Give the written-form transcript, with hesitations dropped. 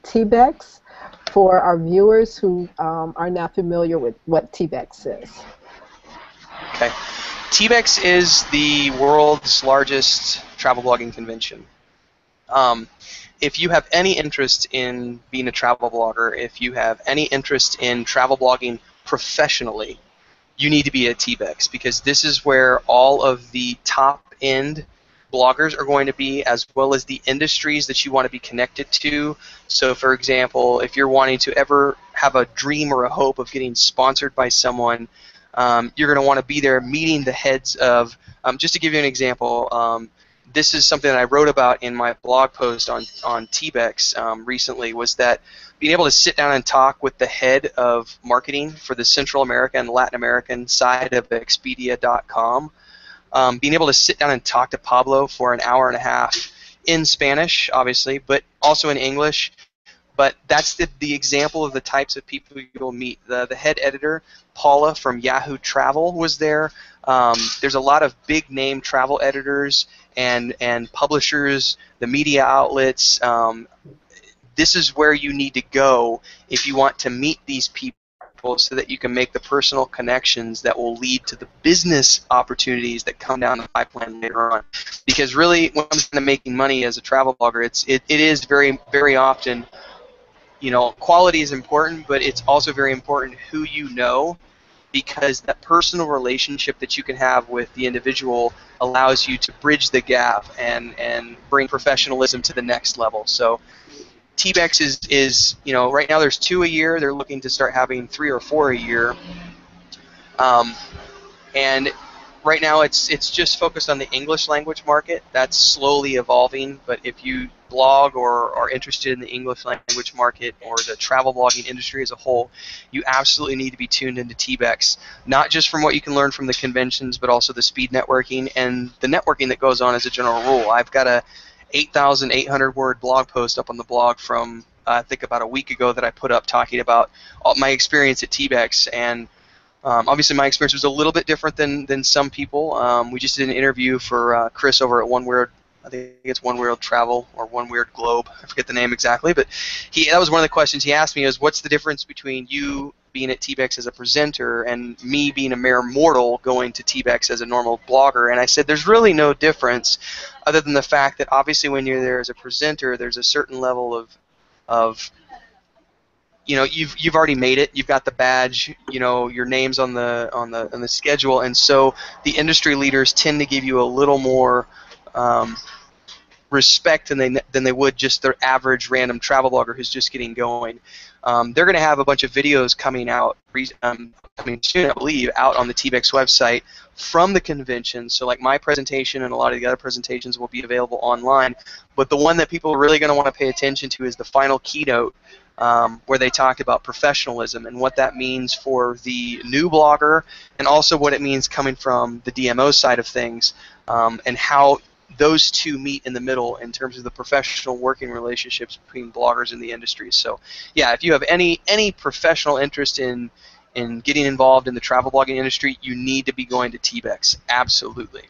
TBEX for our viewers who are not familiar with what TBEX is. Okay. TBEX is the world's largest travel blogging convention. If you have any interest in being a travel blogger, if you have any interest in travel blogging professionally, you need to be at TBEX, because this is where all of the top-end bloggers are going to be, as well as the industries that you want to be connected to. So, for example, if you're wanting to ever have a dream or a hope of getting sponsored by someone, you're going to want to be there meeting the heads of, just to give you an example, this is something that I wrote about in my blog post on TBEX recently, was that being able to sit down and talk with the head of marketing for the Central America and Latin American side of Expedia.com, being able to sit down and talk to Pablo for an hour and a half in Spanish, obviously, but also in English. But that's the example of the types of people you'll meet. The head editor, Paula from Yahoo Travel, was there. There's a lot of big-name travel editors and publishers, the media outlets. This is where you need to go if you want to meet these people, so that you can make the personal connections that will lead to the business opportunities that come down the pipeline later on. Because really, when it comes to making money as a travel blogger, it is very, very often, you know, quality is important, but it's also very important who you know, because that personal relationship that you can have with the individual allows you to bridge the gap and bring professionalism to the next level. So TBEX is, you know, right now there's 2 a year. They're looking to start having 3 or 4 a year. And right now it's just focused on the English language market. That's slowly evolving, but if you blog or are interested in the English language market or the travel blogging industry as a whole, you absolutely need to be tuned into TBEX, not just from what you can learn from the conventions, but also the speed networking and the networking that goes on as a general rule. I've got a 8,800 word blog post up on the blog from I think about a week ago that I put up talking about my experience at TBEX, and obviously my experience was a little bit different than some people. We just did an interview for Chris over at One Weird, I think it's One Weird Travel or One Weird Globe, I forget the name exactly, but that was one of the questions he asked me, is what's the difference between you being at TBEX as a presenter and me being a mere mortal going to TBEX as a normal blogger? And I said there's really no difference, other than the fact that obviously when you're there as a presenter, there's a certain level of you know, you've already made it. You've got the badge. You know, your name's on the schedule, and so the industry leaders tend to give you a little more respect than they would just their average random travel blogger who's just getting going. They're going to have a bunch of videos coming out coming soon, I believe, out on the TBEX website from the convention. So like my presentation and a lot of the other presentations will be available online. But the one that people are really going to want to pay attention to is the final keynote, where they talked about professionalism and what that means for the new blogger, and also what it means coming from the DMO side of things, and how those two meet in the middle in terms of the professional working relationships between bloggers and the industry. So yeah, if you have any professional interest in getting involved in the travel blogging industry, you need to be going to TBEX. Absolutely.